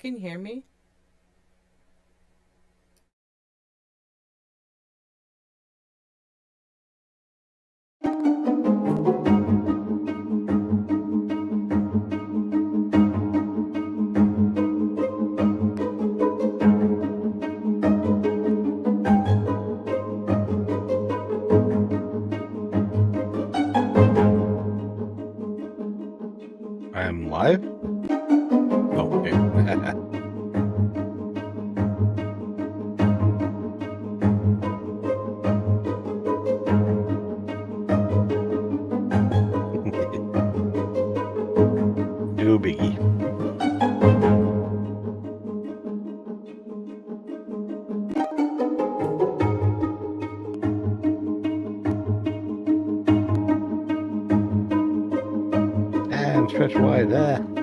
can you hear me? I'm live? Oh, okay. No biggie. And stretch wide.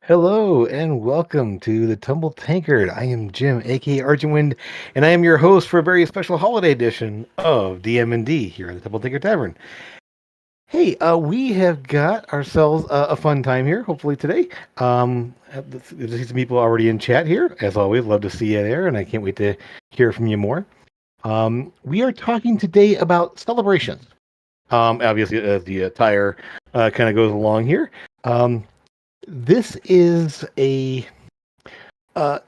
Hello and welcome to the Tumble Tankard. I am Jim, aka Argentwind, and I am your host for a very special holiday edition of DM&D here at the Tumble Tankard Tavern. Hey, we have got ourselves a fun time here, hopefully today. There's some people already in chat here. As always, love to see you there, and I can't wait to hear from you more. We are talking today about celebrations. Obviously, as the attire kind of goes along here. This is a uh,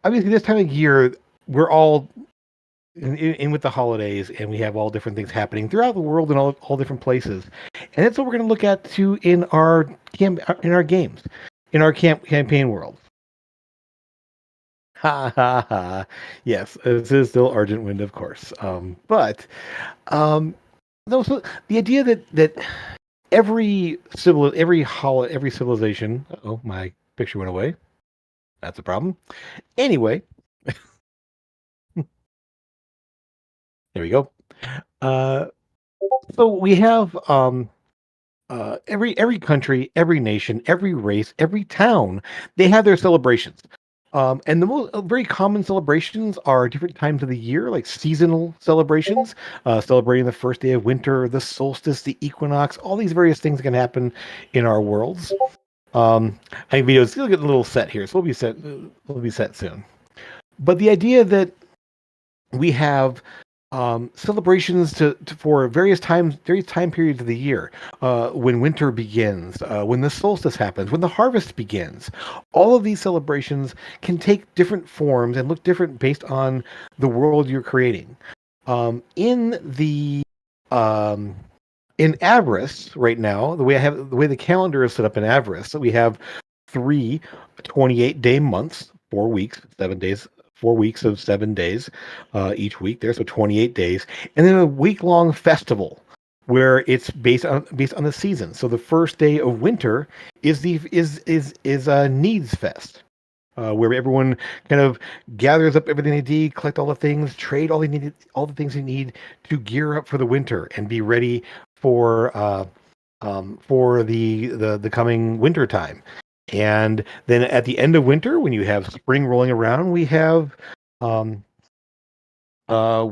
obviously this time of year we're all in with the holidays, and we have all different things happening throughout the world in all different places, and that's what we're going to look at too in our games, in our campaign world. Ha ha ha! Yes, this is still Argent Wind, of course. But um, no, so the idea that every civilization. Oh, my picture went away. That's a problem. Anyway, there we go. Uh, so we have every country, every nation, every race, every town. They have their celebrations. And the most very common celebrations are different times of the year, like seasonal celebrations, celebrating the first day of winter, the solstice, the equinox. All these various things can happen in our worlds. I mean, it's gonna get a little set here, so we'll be set. We'll be set soon. But the idea that we have celebrations for various time periods of the year, when winter begins, when the solstice happens, when the harvest begins. All of these celebrations can take different forms and look different based on the world you're creating. In the um, in Avarice right now, the way the calendar is set up in Avarice, we have three 28-day months, 4 weeks, 7 days, 4 weeks of 7 days each week there, so 28 days, and then a week-long festival where it's based on the season. So the first day of winter is the is Needs Fest. Where everyone kind of gathers up everything they need, collect all the things, trade all the things they need to gear up for the winter and be ready for the coming winter time. And then at the end of winter, when you have spring rolling around, um,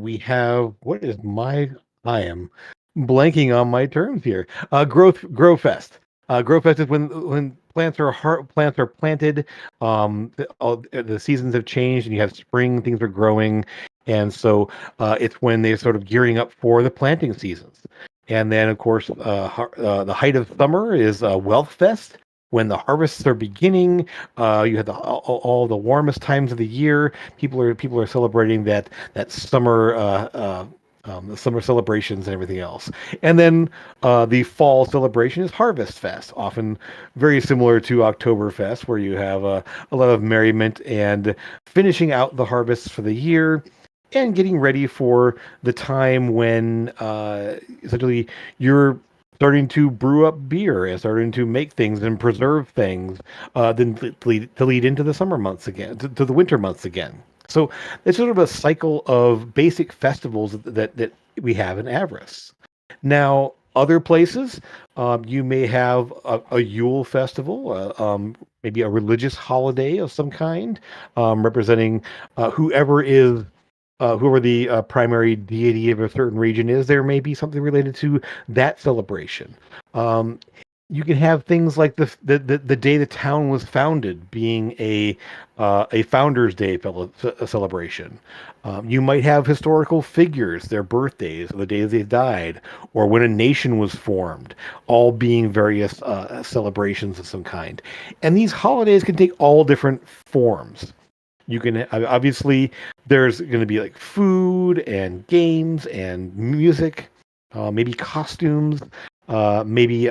we have what is my I am blanking on my terms here. Grow Fest. Grow Fest is when plants are planted. The seasons have changed, and you have spring. Things are growing, and so it's when they're sort of gearing up for the planting seasons. And then, of course, the height of summer is Wealth Fest. When the harvests are beginning, you have all the warmest times of the year. People are celebrating that summer the summer celebrations and everything else. And then the fall celebration is Harvest Fest, often very similar to Oktoberfest, where you have a lot of merriment and finishing out the harvests for the year and getting ready for the time when essentially you're starting to brew up beer and starting to make things and preserve things, then to lead into the summer months again, to the winter months again. So it's sort of a cycle of basic festivals that we have in Avarice. Now, other places, you may have a Yule festival, maybe a religious holiday of some kind, representing whoever is whoever the primary deity of a certain region is. There may be something related to that celebration. Um, you can have things like the day the town was founded being a Founders Day celebration. You might have historical figures, their birthdays, or the days they died, or when a nation was formed, all being various celebrations of some kind. And these holidays can take all different forms. You can obviously there's going to be like food and games and music, maybe costumes, maybe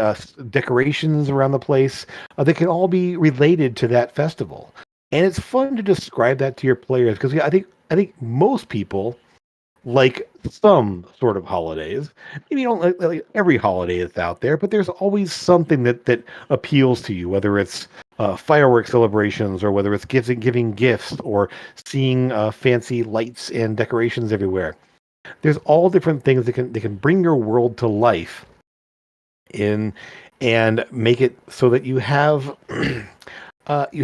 decorations around the place that can all be related to that festival. And it's fun to describe that to your players because I think most people like some sort of holidays. Maybe you don't like every holiday that's out there, but there's always something that appeals to you, whether it's fireworks celebrations or whether it's giving gifts or seeing fancy lights and decorations everywhere. There's all different things that can bring your world to life in and make it so that you have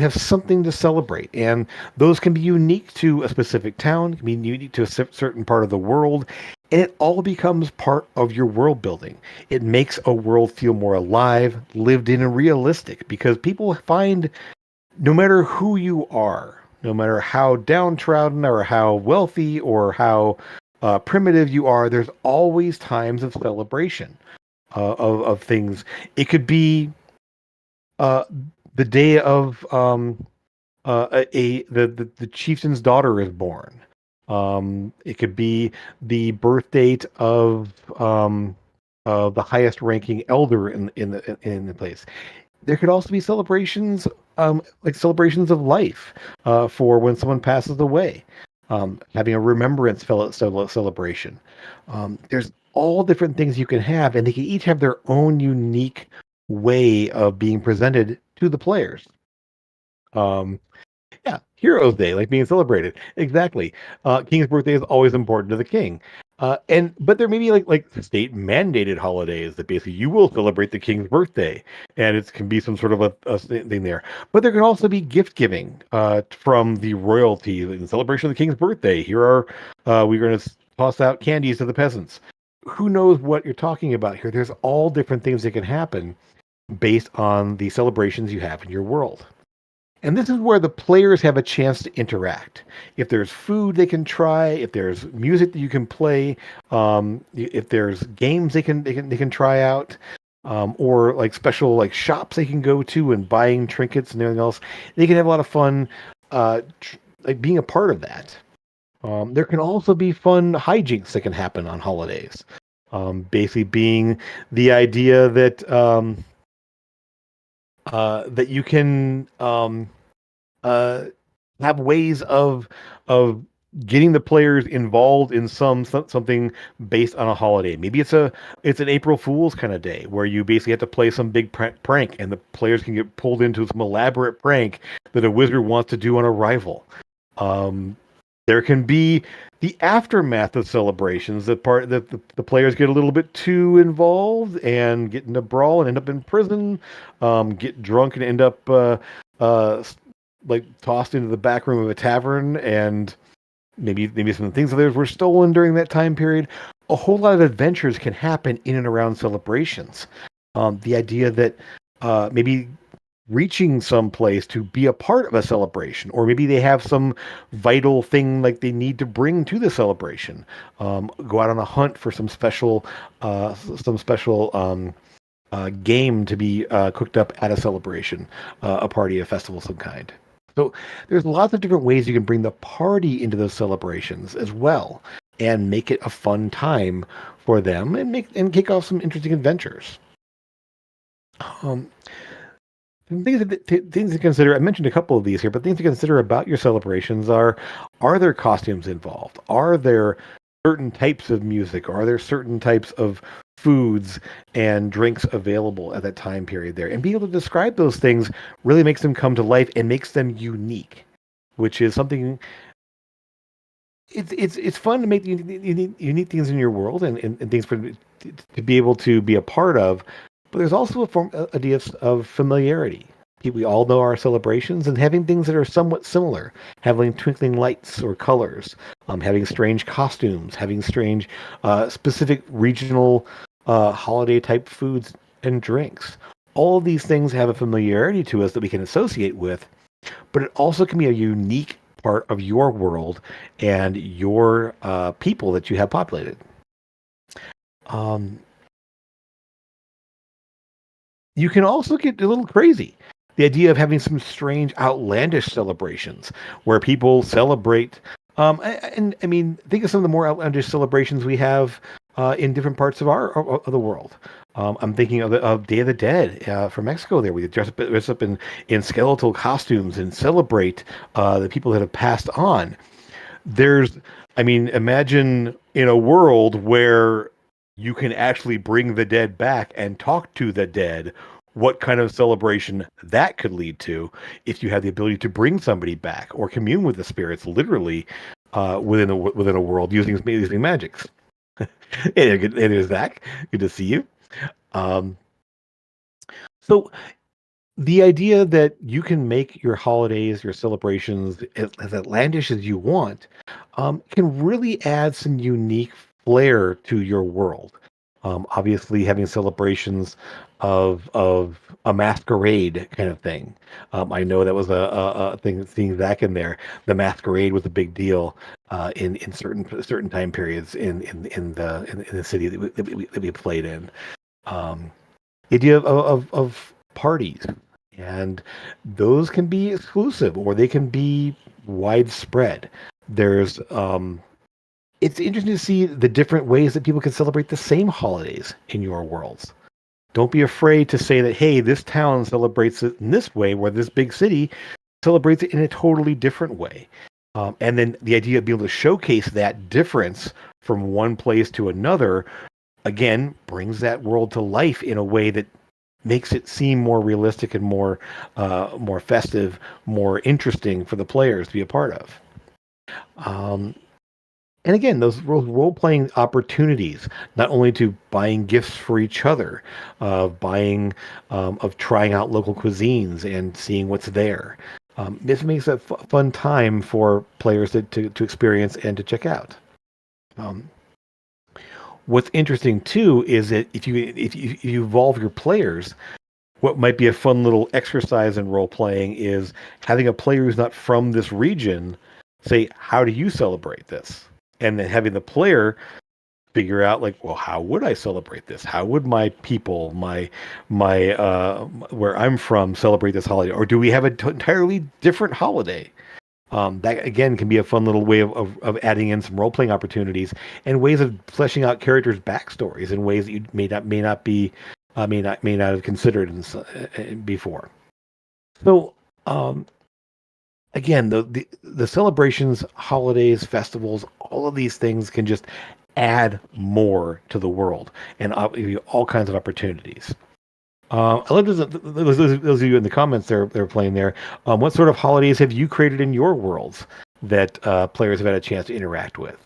something to celebrate, and those can be unique to a specific town, can be unique to a certain part of the world, and it all becomes part of your world building. It makes a world feel more alive, lived in, and realistic because people find no matter who you are, no matter how downtrodden or how wealthy or how primitive you are, there's always times of celebration of things. It could be uh, the day of the chieftain's daughter is born. It could be the birth date of the highest ranking elder in the place. There could also be celebrations, like celebrations of life, for when someone passes away. Having a remembrance celebration. There's all different things you can have, and they can each have their own unique way of being presented to the players. Um, yeah, Heroes Day, like being celebrated. Exactly. King's birthday is always important to the king. But there may be like state mandated holidays that basically you will celebrate the king's birthday, and it can be some sort of a thing there. But there can also be gift giving from the royalty in celebration of the king's birthday. Here are we're going to toss out candies to the peasants. Who knows what you're talking about here? There's all different things that can happen based on the celebrations you have in your world. And this is where the players have a chance to interact. If there's food they can try, if there's music that you can play, if there's games they can try out, or like special like shops they can go to and buying trinkets and everything else, they can have a lot of fun, like being a part of that. There can also be fun hijinks that can happen on holidays. Basically, being the idea that you can uh, have ways of getting the players involved in something based on a holiday. Maybe it's an April Fool's kind of day where you basically have to play some big prank, and the players can get pulled into some elaborate prank that a wizard wants to do on a rival. Um, there can be the aftermath of celebrations, the part that the players get a little bit too involved and get in a brawl and end up in prison, get drunk and end up uh, like tossed into the back room of a tavern, and maybe some things of theirs were stolen during that time period. A whole lot of adventures can happen in and around celebrations. The idea that maybe reaching some place to be a part of a celebration, or maybe they have some vital thing like they need to bring to the celebration. Go out on a hunt for some special game to be cooked up at a celebration, a party, a festival of some kind. So there's lots of different ways you can bring the party into those celebrations as well. and make it a fun time for them and kick off some interesting adventures. Um, things to consider. I mentioned a couple of these here, but things to consider about your celebrations are there costumes involved? Are there certain types of music? Are there certain types of foods and drinks available at that time period there? And being able to describe those things really makes them come to life and makes them unique, which is something. It's fun to make unique things in your world and things for to be able to be a part of. But there's also a idea of familiarity. We all know our celebrations and having things that are somewhat similar, having twinkling lights or colors, having strange costumes, having strange specific regional holiday type foods and drinks. All of these things have a familiarity to us that we can associate with, but it also can be a unique part of your world and your people that you have populated. Um, you can also get a little crazy. The idea of having some strange, outlandish celebrations where people celebrate. And I mean, think of some of the more outlandish celebrations we have in different parts of of the world. I'm thinking of Day of the Dead from Mexico. There, we dress up in skeletal costumes and celebrate the people that have passed on. There's, I mean, imagine in a world where you can actually bring the dead back and talk to the dead, what kind of celebration that could lead to if you have the ability to bring somebody back or commune with the spirits literally within a world using magics. Hey there's Zach. Good to see you. Um, so the idea that you can make your holidays, your celebrations as outlandish as you want, can really add some unique flair to your world. Obviously, having celebrations of a masquerade kind of thing. I know that was a thing. Seeing Zach in there, the masquerade was a big deal in certain time periods in the city that we played in. The idea of parties, and those can be exclusive or they can be widespread. There's it's interesting to see the different ways that people can celebrate the same holidays in your worlds. Don't be afraid to say that, hey, this town celebrates it in this way, where this big city celebrates it in a totally different way. And then the idea of being able to showcase that difference from one place to another, again, brings that world to life in a way that makes it seem more realistic and more festive, more interesting for the players to be a part of. Um, and again, those role playing opportunities, not only to buying gifts for each other, of trying out local cuisines and seeing what's there. This makes a fun time for players to experience and to check out. Um, what's interesting too is that if you evolve your players, what might be a fun little exercise in role playing is having a player who's not from this region say, "How do you celebrate this?" And then having the player figure out, like, well, how would I celebrate this? How would my people, my where I'm from, celebrate this holiday? Or do we have an entirely different holiday? That again can be a fun little way of adding in some role playing opportunities and ways of fleshing out characters' backstories in ways that you may not be may not have considered before. So um, again, the celebrations, holidays, festivals, all of these things can just add more to the world and give you all kinds of opportunities. I love those of you in the comments they're playing there. What sort of holidays have you created in your worlds that players have had a chance to interact with?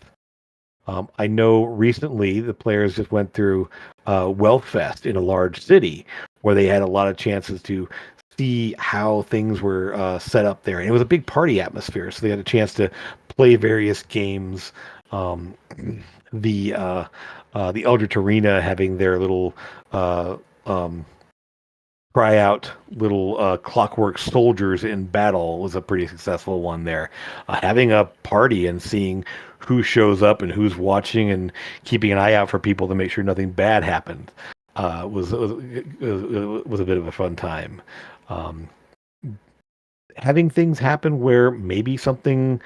I know recently the players just went through Wealth Fest in a large city where they had a lot of chances to see how things were set up there. And it was a big party atmosphere, so they had a chance to play various games. Um, the Elder Tarina having their little uh, um, try out little clockwork soldiers in battle was a pretty successful one there. Having a party and seeing who shows up and who's watching and keeping an eye out for people to make sure nothing bad happened was a bit of a fun time. Um, having things happen where maybe something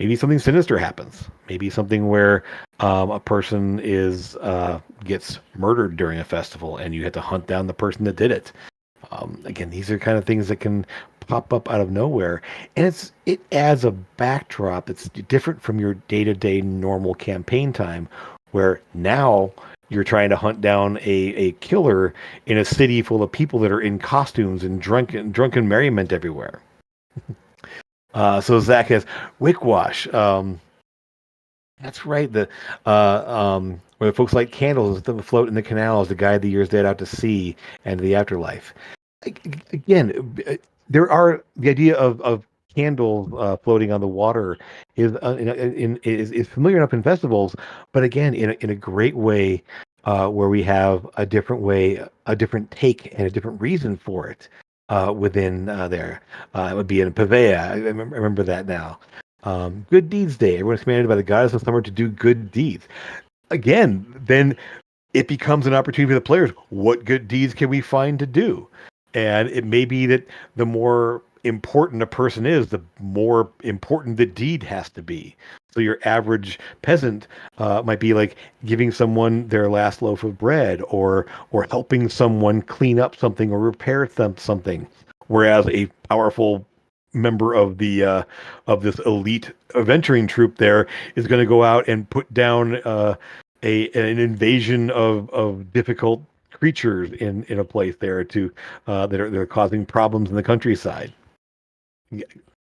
maybe something sinister happens. Maybe something where a person is gets murdered during a festival, and you have to hunt down the person that did it. Again, these are kind of things that can pop up out of nowhere, and it adds a backdrop that's different from your day to day normal campaign time, where now you're trying to hunt down a killer in a city full of people that are in costumes and drunken merriment everywhere. So Zach has Wickwash. That's right. The where folks light candles that float in the canals to guide the year's dead out to sea and to the afterlife. Again, there are the idea of candles floating on the water is is familiar enough in festivals, but again, in a great way, where we have a different way, a different take, and a different reason for it within there. It would be in Pavea. I remember that now. Good Deeds Day. Everyone's commanded by the goddess of summer to do good deeds. Again, then it becomes an opportunity for the players. What good deeds can we find to do? And it may be that the more important a person is, the more important the deed has to be. So your average peasant might be like giving someone their last loaf of bread, or helping someone clean up something or repair something. Whereas a powerful member of this elite adventuring troop there is going to go out and put down an invasion of difficult creatures in a place there to that are causing problems in the countryside.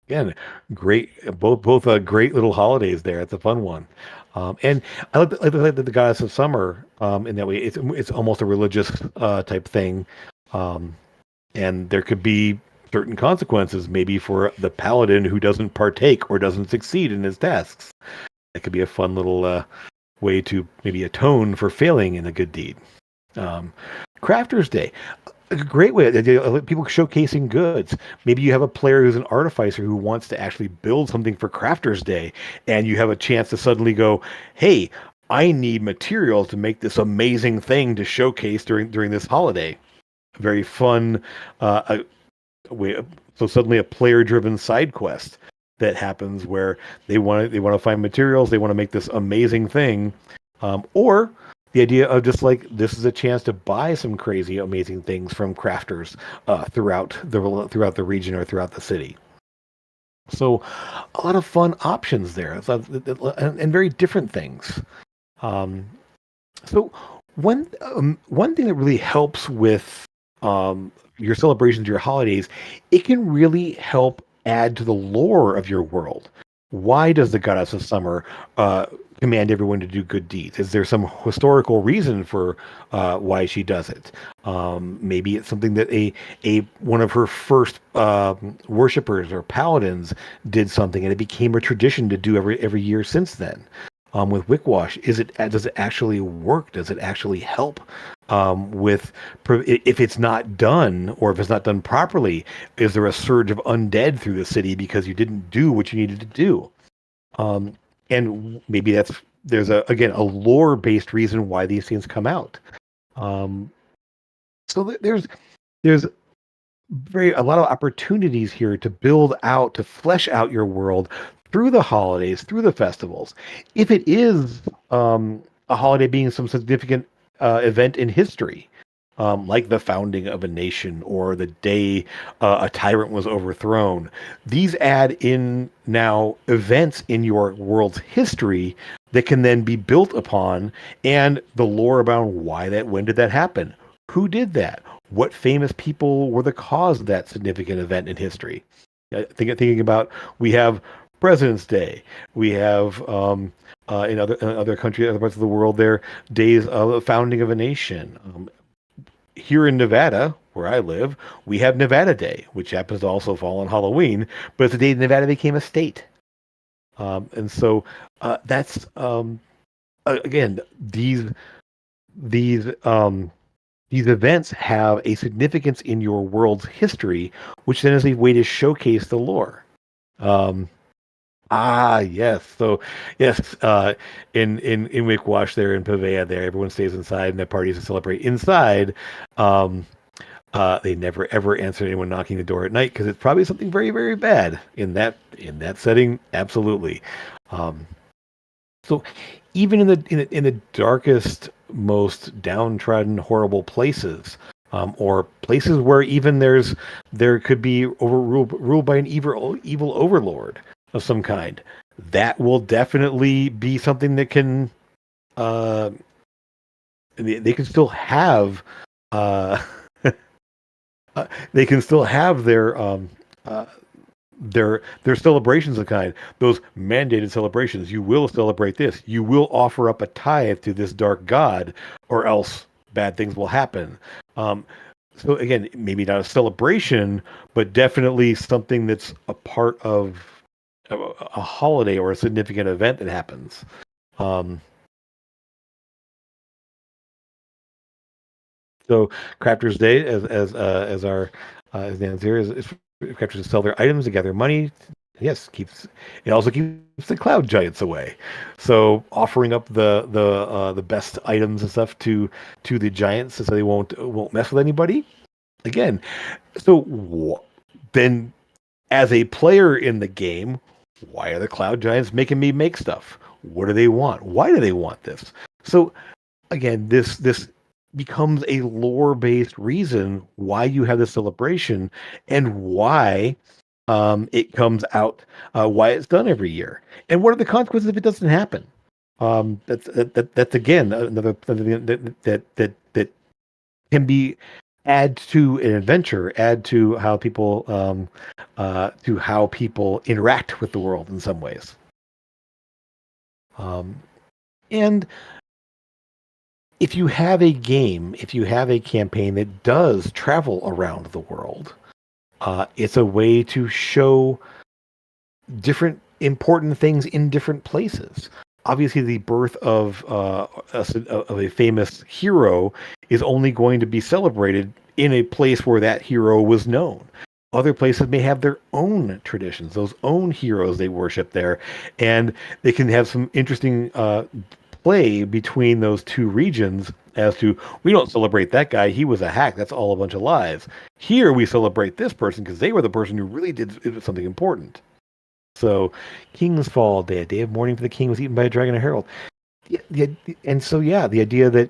Again, great both great little holidays there. It's a fun one. And I like the goddess of summer in that way. It's almost a religious type thing, um, and there could be certain consequences maybe for the paladin who doesn't partake or doesn't succeed in his tasks. That could be a fun little way to maybe atone for failing in a good deed. Um, Crafters Day, a great way. People showcasing goods. Maybe you have a player who's an artificer who wants to actually build something for Crafters Day, and you have a chance to suddenly go, "Hey, I need materials to make this amazing thing to showcase during this holiday." Very fun way. So suddenly, a player-driven side quest that happens where they want to find materials, they want to make this amazing thing, or the idea of just like this is a chance to buy some crazy amazing things from crafters throughout the region or throughout the city. So a lot of fun options there, and very different things. Um, so one thing that really helps with your celebrations, your holidays, it can really help add to the lore of your world. Why does the goddess of summer command everyone to do good deeds? Is there some historical reason for why she does it? Maybe it's something that a one of her first worshippers or paladins did something, and it became a tradition to do every year since then. With Wickwash, does it actually work? Does it actually help with if it's not done or if it's not done properly? Is there a surge of undead through the city because you didn't do what you needed to do? Um, and maybe there's a lore based reason why these things come out. Um, so there's a lot of opportunities here to build out, to flesh out your world through the holidays, through the festivals. If it is a holiday being some significant event in history, like the founding of a nation or the day a tyrant was overthrown, these add in now events in your world's history that can then be built upon, and the lore about when did that happen? Who did that? What famous people were the cause of that significant event in history? Thinking about, we have President's Day, we have in other countries, other parts of the world, there days of the founding of a nation. Here in Nevada, where I live, we have Nevada Day, which happens to also fall on Halloween, but it's the day Nevada became a state. And so that's again, these these events have a significance in your world's history, which then is a way to showcase the lore. Um, yes. So yes, in Wickwash there in Pavea there, everyone stays inside and the parties to celebrate inside. Um, They never ever answer anyone knocking the door at night because it's probably something very very bad in that setting. Absolutely. Um, so even in the darkest, most downtrodden, horrible places, or places where even there could be ruled by an evil overlord of some kind, that will definitely be something that can uh, they can still have uh, they can still have uh, their celebrations of kind, those mandated celebrations. You will celebrate this. You will offer up a tithe to this dark god, or else bad things will happen. Um, so again, maybe not a celebration, but definitely something that's a part of a holiday or a significant event that happens. Um, So Crafters Day, as our as the answer is crafters sell their items to gather money. Yes, keeps it also keeps the cloud giants away. So offering up the best items and stuff to the giants so they won't mess with anybody. Again, so then as a player in the game, why are the cloud giants making me make stuff? What do they want? Why do they want this? So again, this becomes a lore based reason why you have this celebration and why it comes out, why it's done every year, and what are the consequences if it doesn't happen. That's again another thing that can be add to an adventure, add to how people interact with the world in some ways. Um, and if you have a campaign that does travel around the world, it's a way to show different important things in different places. Obviously, the birth of a famous hero is only going to be celebrated in a place where that hero was known. Other places may have their own traditions, those own heroes they worship there, and they can have some interesting play between those two regions as to we don't celebrate that guy, he was a hack, that's all a bunch of lies. Here we celebrate this person because they were the person who really did something important. So King's Fall Day, a day of mourning for the king, was eaten by a dragon and herald. And so yeah, the idea that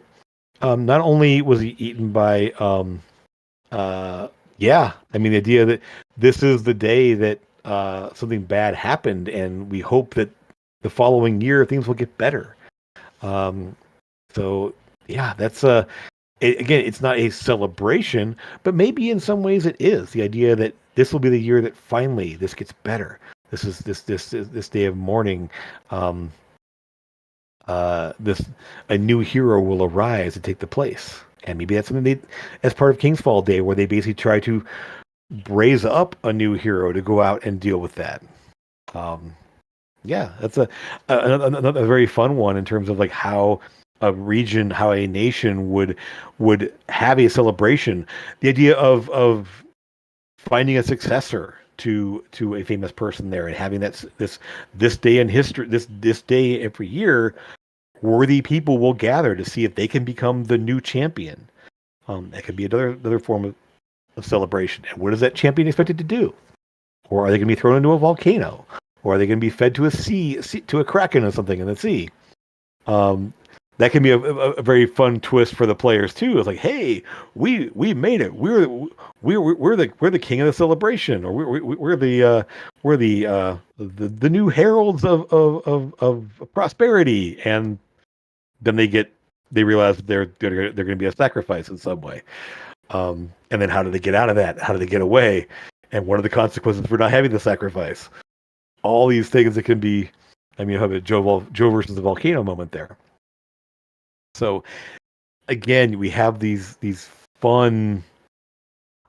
not only was he eaten by uh, yeah, I mean the idea that this is the day that something bad happened, and we hope that the following year things will get better. Um, so yeah, again, it's not a celebration, but maybe in some ways it is. The idea that this will be the year that finally this gets better. This day of mourning. Um, this a new hero will arise to take the place, and maybe that's something they, as part of King's Fall Day, where they basically try to raise up a new hero to go out and deal with that. Um, yeah, that's another very fun one in terms of like how a region, how a nation would have a celebration. The idea of finding a successor to a famous person there and having this day in history, this day every year, worthy people will gather to see if they can become the new champion. That could be another form of celebration. And what is that champion expected to do? Or are they going to be thrown into a volcano? Or are they going to be fed to to a kraken or something in the sea? Um, that can be a very fun twist for the players too. It's like, hey, we made it. We're the king of the celebration, or we're the new heralds of prosperity. And then they realize that they're going to be a sacrifice in some way. And then how do they get out of that? How do they get away? And what are the consequences for not having the sacrifice? All these things that can be. I mean, you have a Joe versus the volcano moment there. So again, we have these fun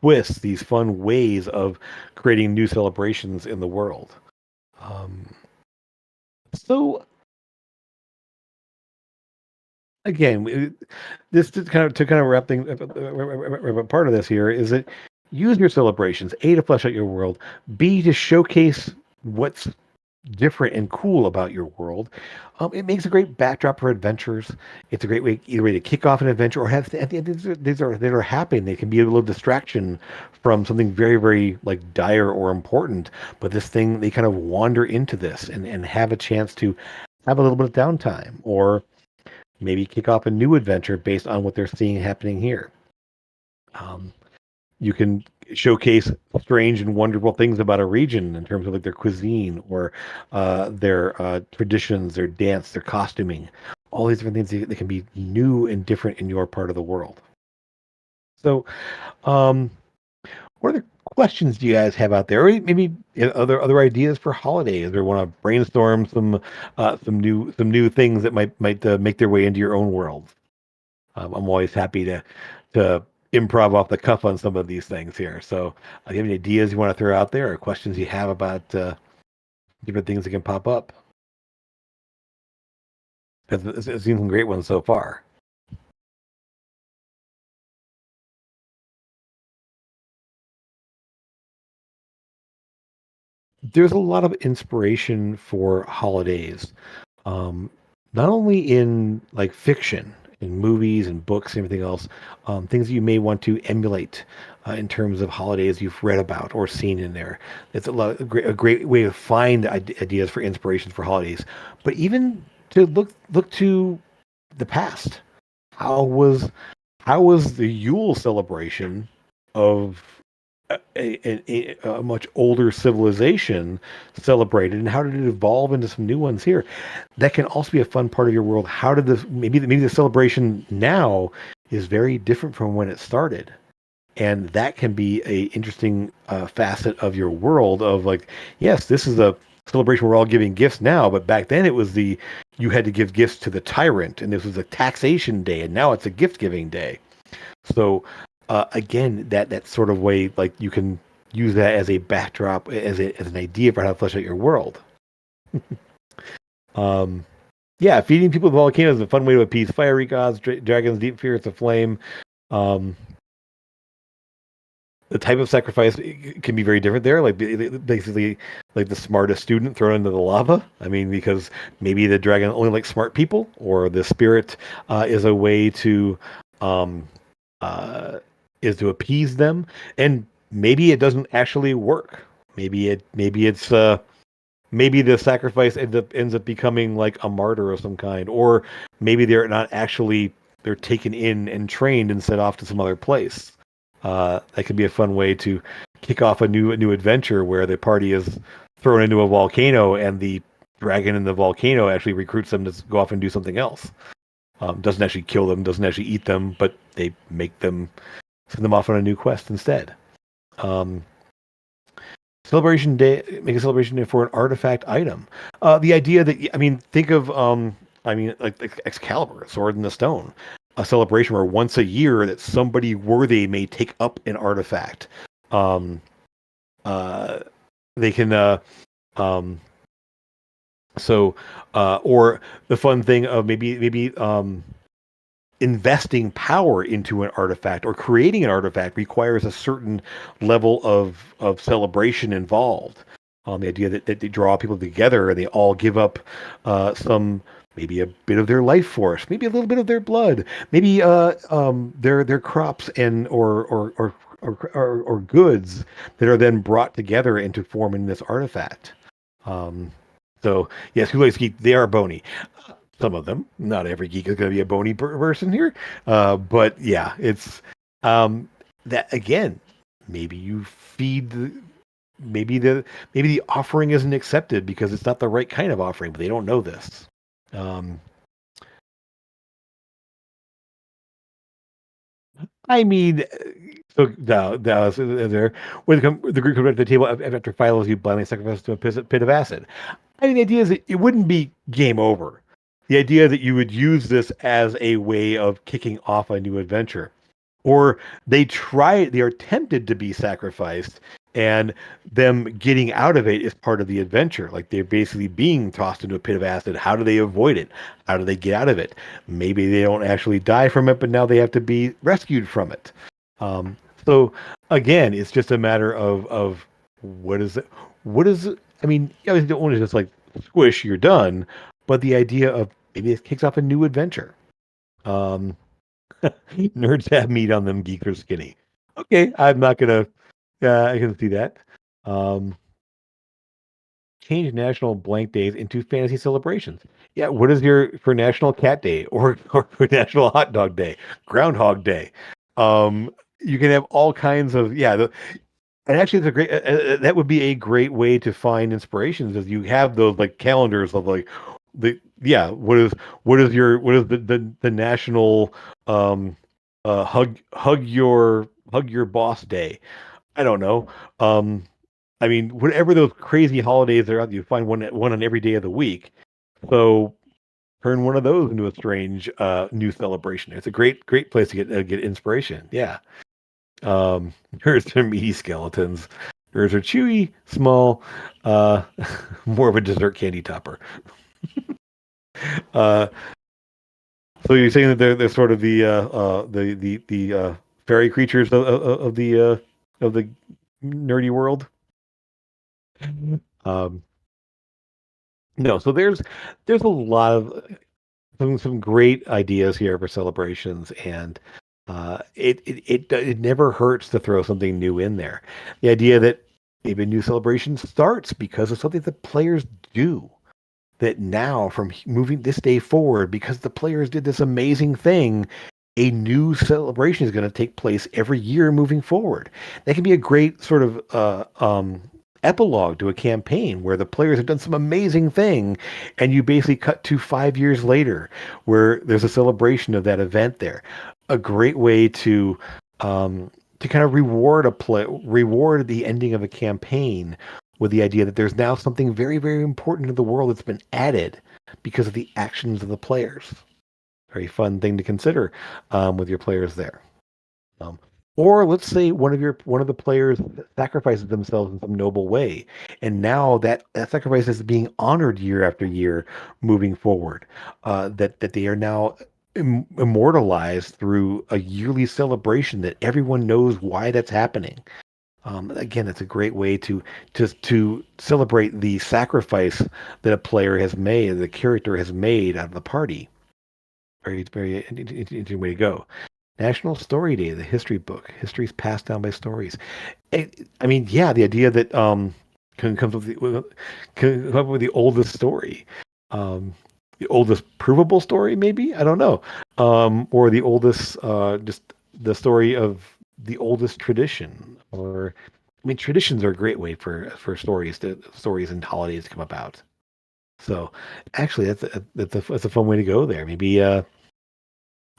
twists, these fun ways of creating new celebrations in the world. So again, this to kind of wrap things. Part of this here is that use your celebrations, A, to flesh out your world, B, to showcase what's different and cool about your world. It makes a great backdrop for adventures. It's a great way, either way, to kick off an adventure or have at the end these are happening. They can be a little distraction from something very, very like dire or important. But this thing, they kind of wander into this and have a chance to have a little bit of downtime, or maybe kick off a new adventure based on what they're seeing happening here. Um, you can showcase strange and wonderful things about a region in terms of like their cuisine or their traditions, their dance, their costuming, all these different things that can be new and different in your part of the world. So, um, what other questions do you guys have out there? Or maybe other ideas for holidays, or want to brainstorm some new things that might make their way into your own world? I'm always happy to improv off the cuff on some of these things here. So, do you have any ideas you want to throw out there, or questions you have about different things that can pop up? Because it's seen some great ones so far. There's a lot of inspiration for holidays, um, not only in like fiction, in movies and books and everything else, things that you may want to emulate in terms of holidays you've read about or seen in there. It's a great way to find ideas for inspirations for holidays, but even to look to the past. How was how was the Yule celebration of a much older civilization celebrated, and how did it evolve into some new ones here? That can also be a fun part of your world. How did this maybe the celebration now is very different from when it started, and that can be a interesting facet of your world. Of like, yes, this is a celebration we're all giving gifts now, but back then it was the you had to give gifts to the tyrant, and this was a taxation day, and now it's a gift giving day. So again, that sort of way, like you can use that as a backdrop, as an idea for how to flesh out your world. Um, yeah, feeding people with volcanoes is a fun way to appease fiery gods, dragons, deep spirits of flame. Um, the type of sacrifice can be very different there. Like basically, like the smartest student thrown into the lava. I mean, because maybe the dragon only likes smart people, or the spirit is a way to um, uh, is to appease them, and maybe it doesn't actually work. Maybe the sacrifice ends up becoming like a martyr of some kind, or maybe they're not actually they're taken in and trained and sent off to some other place. That could be a fun way to kick off a new adventure where the party is thrown into a volcano and the dragon in the volcano actually recruits them to go off and do something else. Doesn't actually kill them, doesn't actually eat them, but they send them off on a new quest instead. Um, Celebration day, make a celebration day for an artifact item. The idea that I mean, think of like Excalibur, Sword in the Stone, a celebration where once a year that somebody worthy may take up an artifact. Um, uh, they can um, so or the fun thing of maybe investing power into an artifact or creating an artifact requires a certain level of celebration involved. The idea that they draw people together and they all give up some maybe a bit of their life force, maybe a little bit of their blood, maybe their crops and or goods that are then brought together into forming this artifact. Um, so yes, who likes geek? They are bony. Some of them. Not every geek is going to be a bony person here. But yeah, it's that again. Maybe you feed maybe the offering isn't accepted because it's not the right kind of offering, but they don't know this. Um, I mean, so there when the group comes back to the table after Philos, you blindly sacrifice to a pit of acid. I mean, the idea is that it wouldn't be game over. The idea that you would use this as a way of kicking off a new adventure, or they are tempted to be sacrificed, and them getting out of it is part of the adventure. Like they're basically being tossed into a pit of acid. How do they avoid it? How do they get out of it? Maybe they don't actually die from it, but now they have to be rescued from it. Um, so again, it's just a matter of what is it? What is I mean, you obviously don't want to just like squish, you're done, but the idea of maybe it kicks off a new adventure. Um, Nerds have meat on them, geeks are skinny. Okay, I'm not gonna. I can see that. Um, Change national blank days into fantasy celebrations. Yeah, what is your for National Cat Day or for National Hot Dog Day, Groundhog Day? You can have all kinds of and actually it's a great that would be a great way to find inspirations as you have those like calendars of like the yeah what is the national um hug your boss day. I don't know. Um, I mean, whatever those crazy holidays are out, you find one on every day of the week. So turn one of those into a strange new celebration. It's a great place to get inspiration. Yeah. Here's their meaty skeletons. Hers are chewy, small, uh, more of a dessert candy topper. Uh, so you're saying that they're sort of the fairy creatures of the nerdy world. Um, no, so there's a lot of some great ideas here for celebrations, and it never hurts to throw something new in there. The idea that maybe a new celebration starts because of something that players do. That now, from moving this day forward, because the players did this amazing thing, a new celebration is going to take place every year moving forward. That can be a great sort of epilogue to a campaign where the players have done some amazing thing, and you basically cut to 5 years later, where there's a celebration of that event there. A great way to kind of reward the ending of a campaign with the idea that there's now something very, very important to the world that's been added because of the actions of the players. Very fun thing to consider with your players there. Um, or let's say one of the players sacrifices themselves in some noble way, and now that sacrifice is being honored year after year, moving forward. That they are now immortalized through a yearly celebration that everyone knows why that's happening. Again, it's a great way to celebrate the sacrifice that a player has made, the character has made out of the party. Very interesting way to go. National Story Day, the history book. History is passed down by stories. I mean, yeah, the idea that can come up can come up with the oldest story, the oldest provable story, maybe I don't know, or the oldest just the story of the oldest tradition. Or I mean, traditions are a great way for stories and holidays to come about. So actually, that's a fun way to go there. Maybe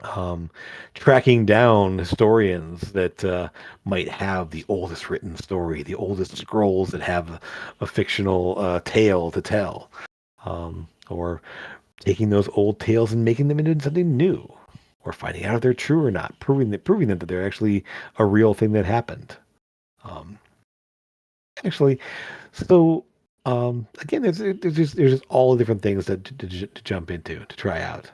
um, tracking down historians that might have the oldest written story, the oldest scrolls that have a fictional tale to tell, or taking those old tales and making them into something new, or finding out if they're true or not, proving them that they're actually a real thing that happened. Um, actually, so again, there's just all the different things to jump into to try out.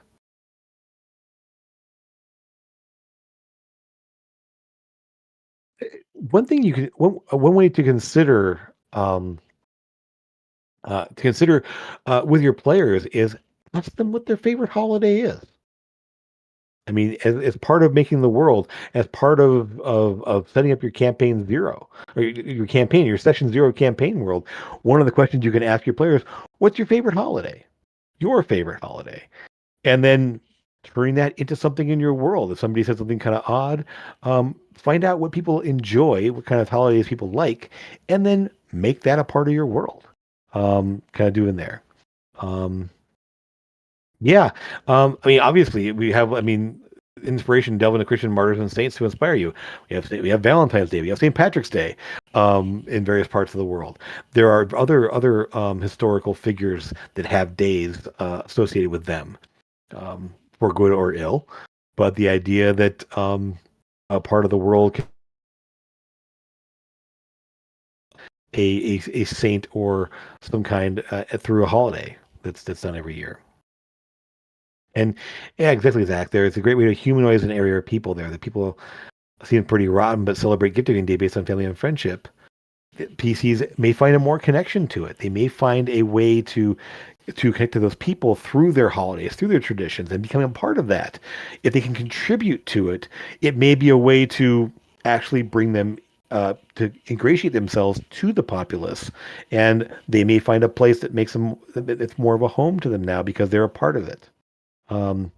One thing you can one way to consider with your players is ask them what their favorite holiday is. I mean, as part of making the world, as part of setting up your campaign zero or your session zero campaign world, one of the questions you can ask your players, what's your favorite holiday? Your favorite holiday. And then turning that into something in your world. If somebody says something kind of odd, find out what people enjoy, what kind of holidays people like, and then make that a part of your world. Kind of doing there. Um, yeah. I mean, obviously, I mean, inspiration delve into Christian martyrs and saints to inspire you. We have Valentine's Day. We have St. Patrick's Day in various parts of the world. There are other historical figures that have days associated with them for good or ill. But the idea that a part of the world can a saint or some kind through a holiday that's done every year. And yeah, exactly, Zach. There, it's a great way to humanize an area of people there. The people seem pretty rotten, but celebrate gift giving day based on family and friendship. PCs may find a more connection to it. They may find a way to connect to those people through their holidays, through their traditions, and becoming a part of that. If they can contribute to it, it may be a way to actually bring them to ingratiate themselves to the populace, and they may find a place that makes them that it's more of a home to them now because they're a part of it. Um,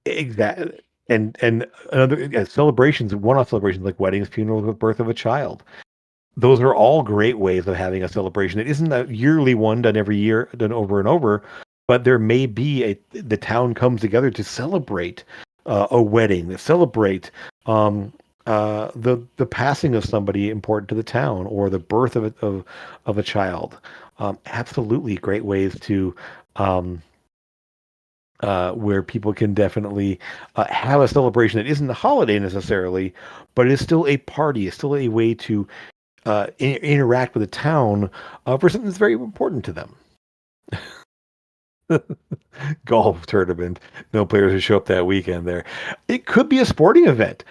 exactly. And another celebrations, one-off celebrations like weddings, funerals, the birth of a child, those are all great ways of having a celebration. It isn't a yearly one done every year, done over and over, but there may be the town comes together to celebrate a wedding, to celebrate the passing of somebody important to the town or the birth of a child. Absolutely great ways to um, where people can definitely have a celebration that isn't a holiday necessarily, but it is still a party. It's still a way to interact with the town for something that's very important to them. Golf tournament, no players who show up that weekend there. It could be a sporting event.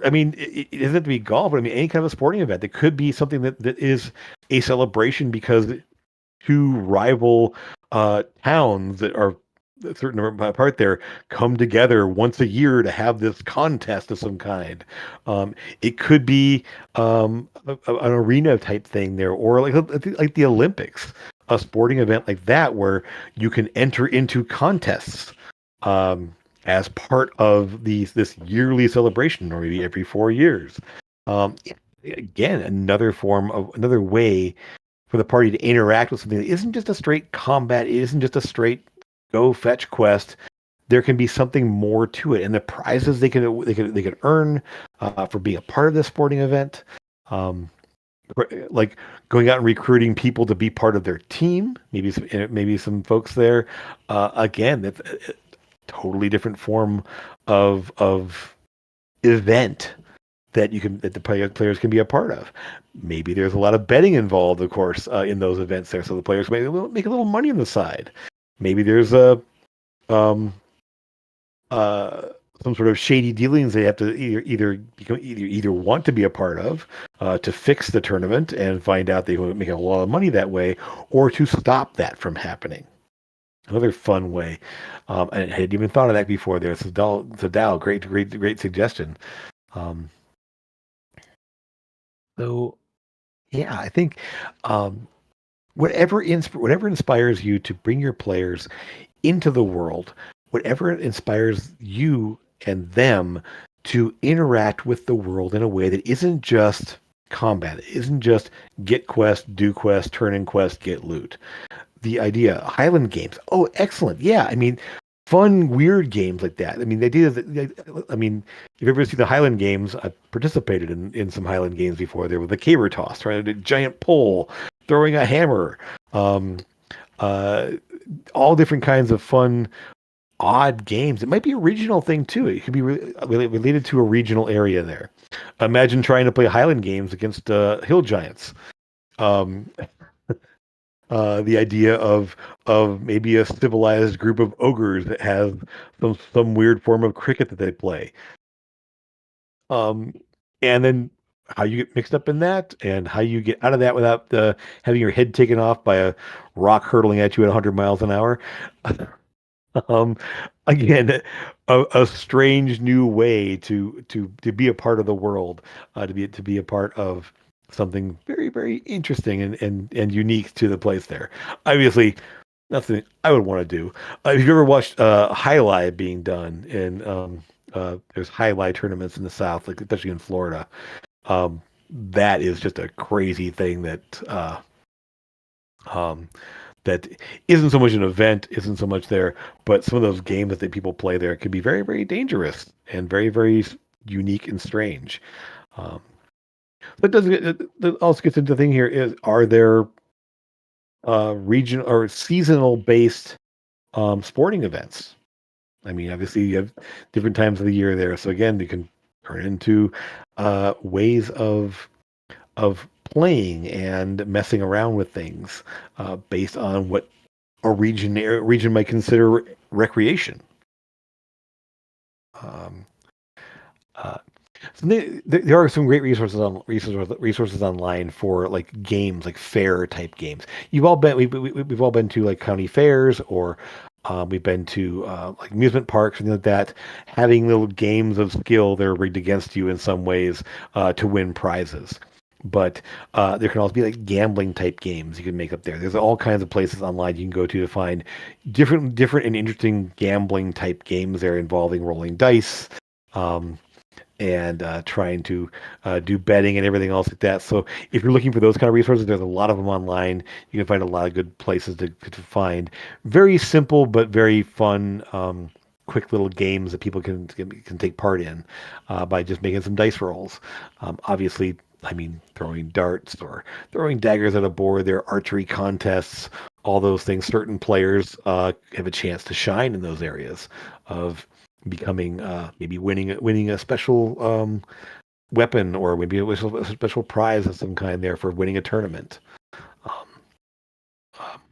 I mean, it doesn't have to be golf, but I mean, any kind of a sporting event. It could be something that is a celebration because two rival towns that are a certain apart there come together once a year to have this contest of some kind. It could be an arena type thing there, or like the Olympics, a sporting event like that where you can enter into contests as part of this yearly celebration, or maybe every 4 years. Again, another way for the party to interact with something that isn't just a straight combat, it isn't just a straight go fetch quest. There can be something more to it, and the prizes they can earn for being a part of this sporting event, um, like going out and recruiting people to be part of their team. Maybe some folks there. Again, that's a totally different form of event that the players can be a part of. Maybe there's a lot of betting involved, of course, in those events there, so the players make a little money on the side. Maybe there's a um, uh, some sort of shady dealings they have to either want to be a part of to fix the tournament and find out they will make a lot of money that way, or to stop that from happening. Another fun way. I hadn't even thought of that before. There, so Dow, great suggestion. Um, so yeah, I think um, whatever inspires you to bring your players into the world, whatever inspires you and them to interact with the world in a way that isn't just combat, it isn't just get quest, do quest, turn in quest, get loot. The idea, Highland games. Oh, excellent. Yeah, I mean, fun, weird games like that. I mean, the idea that, I mean, if you've ever seen the Highland games, I've participated in some Highland games before. There with a caber toss, right? A giant pole, throwing a hammer, um, uh, all different kinds of fun, odd games. It might be a regional thing too. It could be related to a regional area there. Imagine trying to play Highland games against hill giants. Um, the idea of maybe a civilized group of ogres that have some weird form of cricket that they play. Um, and then how you get mixed up in that, and how you get out of that without having your head taken off by a rock hurtling at you at 100 miles an hour. Um, again, a strange new way to be a part of the world, to be a part of something very very interesting and unique to the place there. Obviously, nothing I would want to do. If you ever watched High being done, and there's High tournaments in the South, like especially in Florida, that is just a crazy thing um, that isn't so much an event, isn't so much there, but some of those games that people play there can be very, very dangerous and very, very unique and strange. Um, but that also gets into the thing here is, are there region or seasonal based sporting events? I mean, obviously you have different times of the year there. So again, you can turn into ways of playing and messing around with things based on what a region might consider recreation. Um, uh, So there are some great resources online for like games, like fair type games. We've all been to like county fairs, or we've been to like amusement parks and things like that. Having little games of skill that are rigged against you in some ways to win prizes. But there can also be like gambling type games you can make up there. There's all kinds of places online you can go to find different and interesting gambling type games there involving rolling dice. Um, and trying to do betting and everything else like that. So if you're looking for those kind of resources, there's a lot of them online. You can find a lot of good places to find very simple but very fun, quick little games that people can take part in by just making some dice rolls. Obviously, I mean, throwing darts or throwing daggers at a board. There are archery contests, all those things. Certain players have a chance to shine in those areas of becoming maybe winning a special weapon, or maybe a special prize of some kind there for winning a tournament. Um,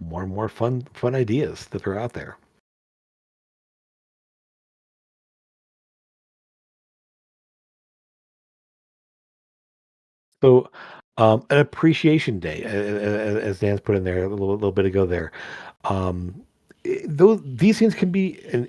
more and more fun ideas that are out there. So, an appreciation day, as Dan's put in there a little bit ago there. Um, those these things can be, and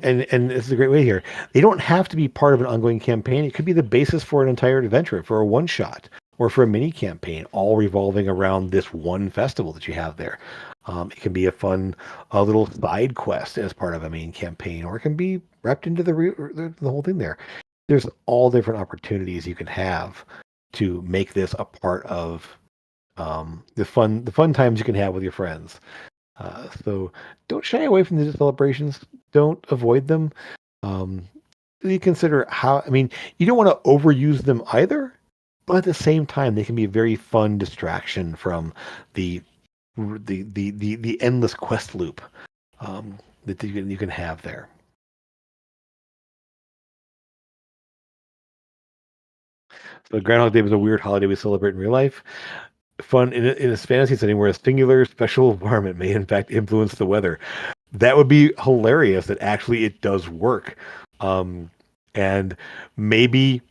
this is a great way here. They don't have to be part of an ongoing campaign. It could be the basis for an entire adventure, for a one shot, or for a mini campaign, all revolving around this one festival that you have there. It can be a fun, a little side quest as part of a main campaign, or it can be wrapped into the whole thing there. There's all different opportunities you can have to make this a part of the fun times you can have with your friends. So don't shy away from these celebrations. Don't avoid them. Um, you consider how. I mean, you don't want to overuse them either, but at the same time, they can be a very fun distraction from the the endless quest loop that you can have there. So Groundhog Day was a weird holiday we celebrate in real life. Fun in a fantasy setting where a singular special environment may in fact influence the weather. That would be hilarious that actually it does work. And maybe,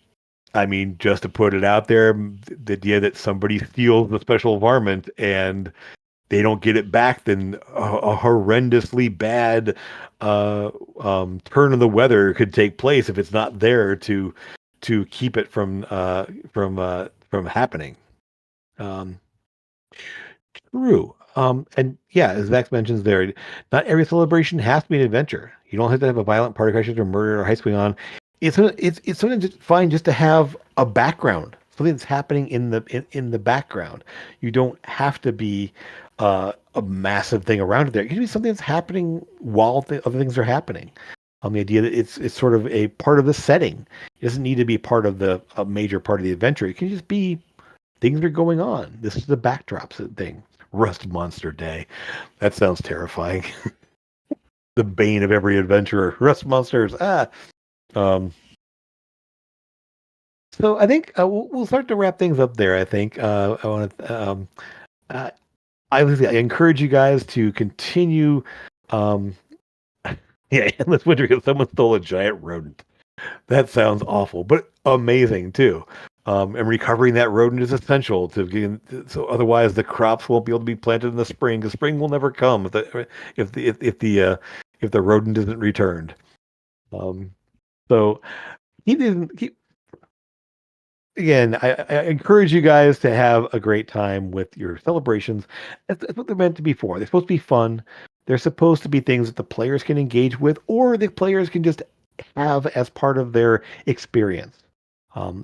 I mean, just to put it out there, the idea that somebody steals the special environment and they don't get it back, then a horrendously bad uh, turn of the weather could take place if it's not there to keep it from happening. Um, True. And yeah, as Max mentions there, not every celebration has to be an adventure. You don't have to have a violent party crashes or murder or heist going on. It's something just fine just to have a background, something that's happening in the background. You don't have to be a massive thing around it there. It can be something that's happening while other things are happening. The idea that it's sort of a part of the setting. It doesn't need to be part of a major part of the adventure. It can just be things are going on. This is the backdrops thing. Rust Monster Day. That sounds terrifying. The bane of every adventurer. Rust monsters. Ah. Um, so I think we'll start to wrap things up there. I think I want to. Uh, I encourage you guys to continue. Um, yeah, endless winter because someone stole a giant rodent. That sounds awful, but amazing too. And recovering that rodent is essential to get, so otherwise the crops won't be able to be planted in the spring because spring will never come if the rodent isn't returned. Um, so keep again. I encourage you guys to have a great time with your celebrations. That's what they're meant to be for. They're supposed to be fun. They're supposed to be things that the players can engage with, or the players can just have as part of their experience.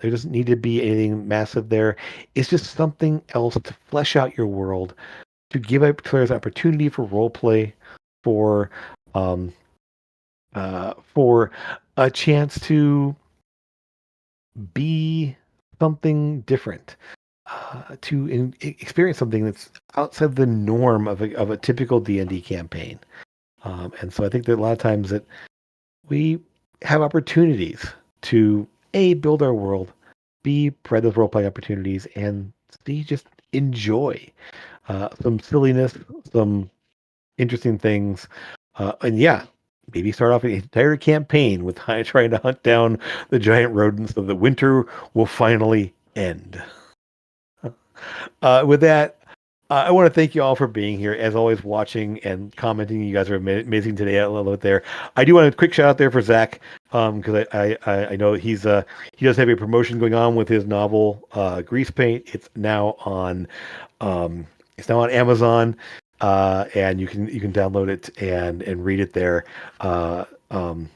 There doesn't need to be anything massive there. It's just something else to flesh out your world, to give players opportunity for role play, for um, for a chance to be something different, to experience something that's outside the norm of a typical D&D campaign. And so I think that a lot of times that we have opportunities to A, build our world, B, provide those role play opportunities, and C, just enjoy some silliness, some interesting things. And yeah, maybe start off an entire campaign with trying to hunt down the giant rodents so the winter will finally end. With that, I want to thank you all for being here. As always, watching and commenting. You guys are amazing today. I love it there. I do want a quick shout out there for Zack, because I know he does have a promotion going on with his novel Grease Paint. Um, it's now on Amazon, and you can download it and read it there. Uh, um,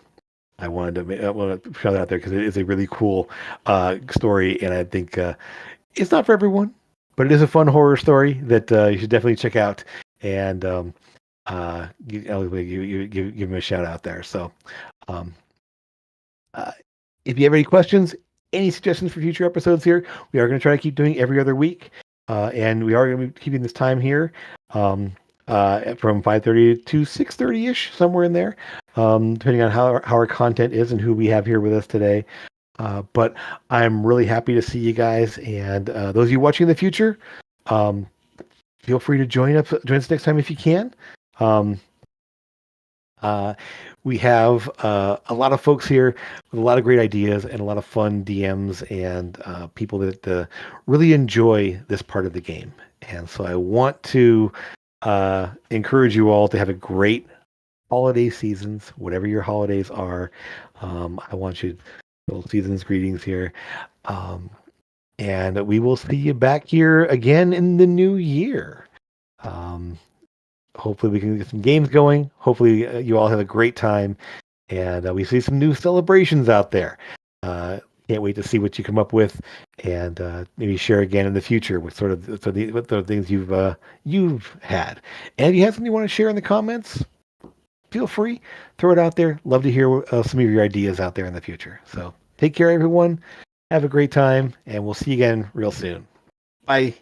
I want to shout that out there because it is a really cool story, and I think it's not for everyone, but it is a fun horror story that you should definitely check out. And give him a shout out there. So, um, uh, if you have any questions, any suggestions for future episodes here, we are going to try to keep doing every other week, and we are going to be keeping this time here from 5:30 to 6:30 ish, somewhere in there, depending on how our content is and who we have here with us today. But I'm really happy to see you guys, and those of you watching in the future, um, feel free to join us next time if you can. Um, uh, we have a lot of folks here with a lot of great ideas and a lot of fun DMs and people that really enjoy this part of the game. And so I want to encourage you all to have a great holiday seasons, whatever your holidays are. I want you little seasons greetings here. Um, and we will see you back here again in the new year. Um, Hopefully, we can get some games going. Hopefully, you all have a great time, and we see some new celebrations out there. Can't wait to see what you come up with, and maybe share again in the future with what the things you've had. And if you have something you want to share in the comments, feel free, throw it out there. Love to hear some of your ideas out there in the future. So take care, everyone. Have a great time, and we'll see you again real soon. Bye.